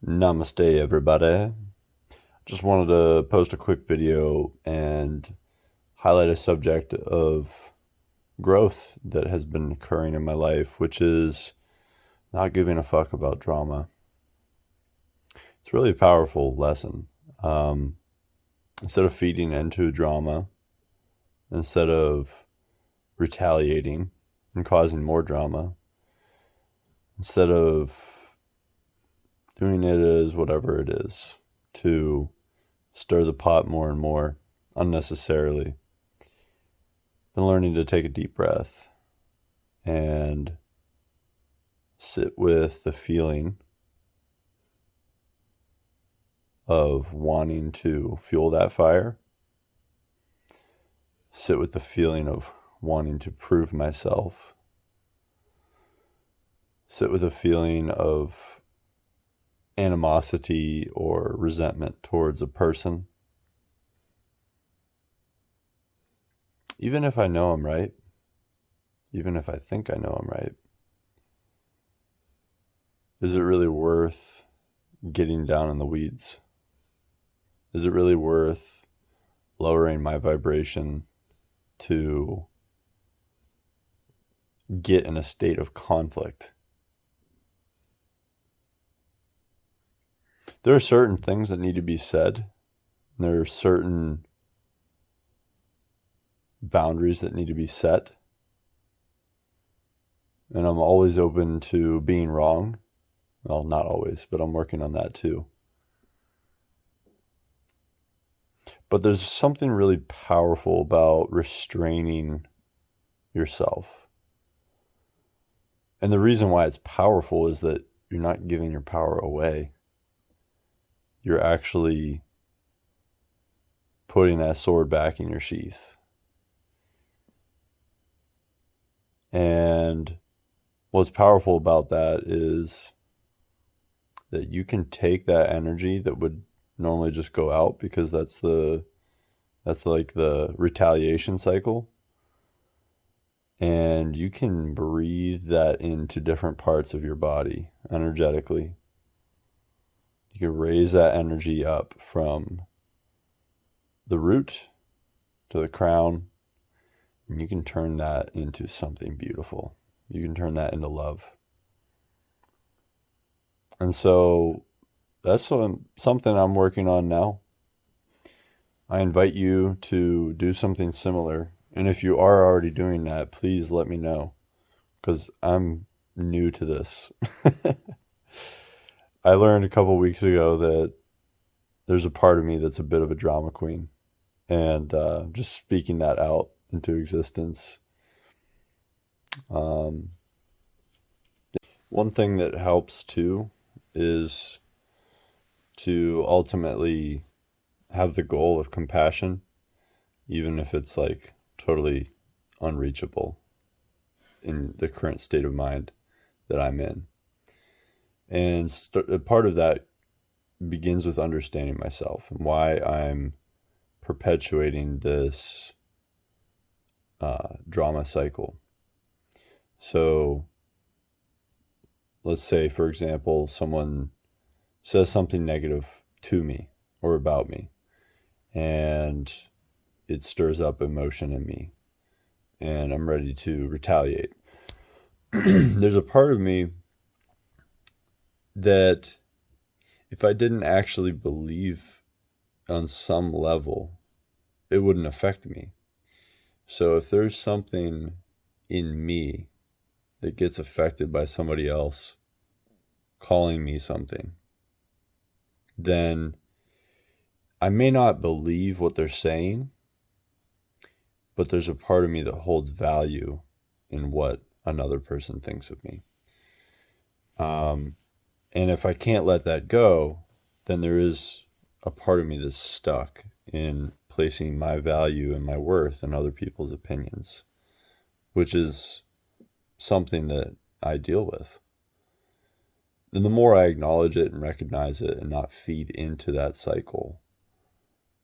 Namaste, everybody. Just wanted to post a quick video and highlight a subject of growth that has been occurring in my life, which is not giving a fuck about drama. It's really a powerful lesson. Instead of feeding into drama, instead of retaliating and causing more drama, instead of doing it as whatever it is to stir the pot more and more unnecessarily, been learning to take a deep breath and sit with the feeling of wanting to fuel that fire, sit with the feeling of wanting to prove myself, sit with a feeling of animosity or resentment towards a person, even if I know I'm right, even if I think I know I'm right. Is it really worth getting down in the weeds? Is it really worth lowering my vibration to get in a state of conflict? There are certain things that need to be said. There are certain boundaries that need to be set. And I'm always open to being wrong. Well, not always, but I'm working on that too. But there's something really powerful about restraining yourself. And the reason why it's powerful is that you're not giving your power away. You're actually putting that sword back in your sheath. And what's powerful about that is that you can take that energy that would normally just go out, because that's like the retaliation cycle, and you can breathe that into different parts of your body energetically. You can raise that energy up from the root to the crown, and you can turn that into something beautiful. You can turn that into love. And so that's something I'm working on now. I invite you to do something similar. And if you are already doing that, please let me know, because I'm new to this. I learned a couple weeks ago that there's a part of me that's a bit of a drama queen. And just speaking that out into existence. One thing that helps too is to ultimately have the goal of compassion, even if it's like totally unreachable in the current state of mind that I'm in. And part of that begins with understanding myself and why I'm perpetuating this drama cycle. So let's say, for example, someone says something negative to me or about me, and it stirs up emotion in me, and I'm ready to retaliate. There's a part of me that, if I didn't actually believe on some level, it wouldn't affect me. So if there's something in me that gets affected by somebody else calling me something, then I may not believe what they're saying, but there's a part of me that holds value in what another person thinks of me. And if I can't let that go, then there is a part of me that's stuck in placing my value and my worth in other people's opinions, which is something that I deal with. And the more I acknowledge it and recognize it and not feed into that cycle,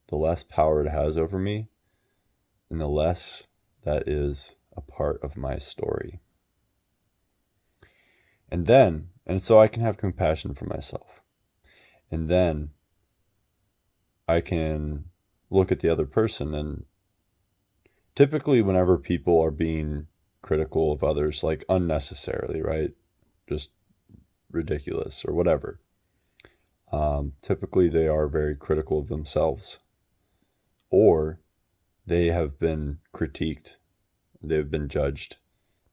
the less power it has over me, and the less that is a part of my story. And so I can have compassion for myself. And then I can look at the other person. And typically whenever people are being critical of others, like unnecessarily, right? Just ridiculous or whatever. Typically they are very critical of themselves, or they have been critiqued. They've been judged,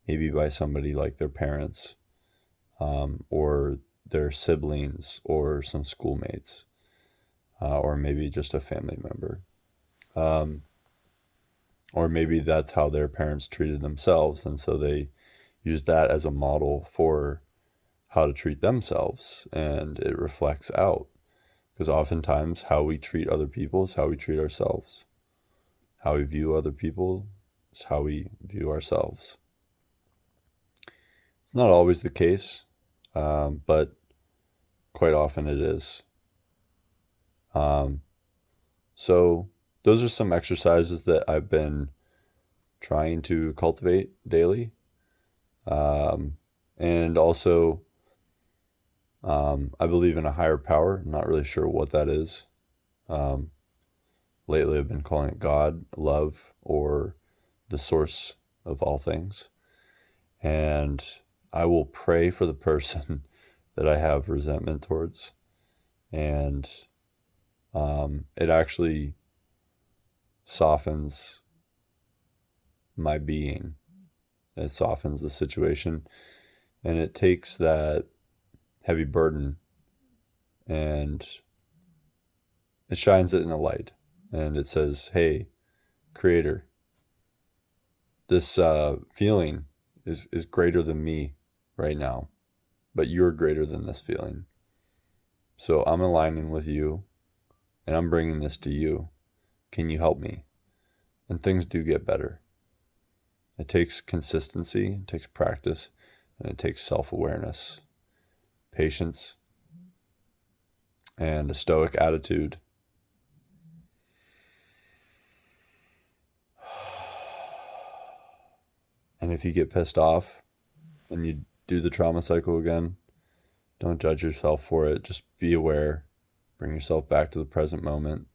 maybe by somebody like their parents, or their siblings, or some schoolmates, or maybe just a family member. Or maybe that's how their parents treated themselves, and so they use that as a model for how to treat themselves, and it reflects out. Because oftentimes how we treat other people is how we treat ourselves. How we view other people is how we view ourselves. It's not always the case, but quite often it is. So those are some exercises that I've been trying to cultivate daily. And also, I believe in a higher power. I'm not really sure what that is. Lately, I've been calling it God, love, or the source of all things. And I will pray for the person that I have resentment towards. And it actually softens my being. It softens the situation. And it takes that heavy burden and it shines it in a light. And it says, hey, Creator, this feeling is greater than me right now, but you're greater than this feeling. So I'm aligning with you, and I'm bringing this to you. Can you help me? And things do get better. It takes consistency, it takes practice, and it takes self-awareness, patience, and a stoic attitude. And if you get pissed off and you do the trauma cycle again, don't judge yourself for it. Just be aware. Bring yourself back to the present moment.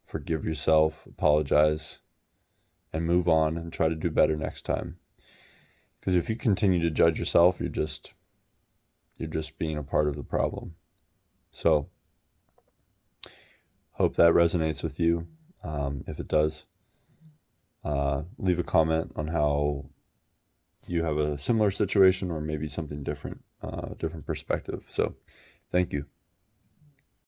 Forgive yourself, apologize, and move on and try to do better next time. Because if you continue to judge yourself, you're just being a part of the problem. So, hope that resonates with you. If it does, leave a comment on how you have a similar situation or maybe something different, different perspective. So, thank you.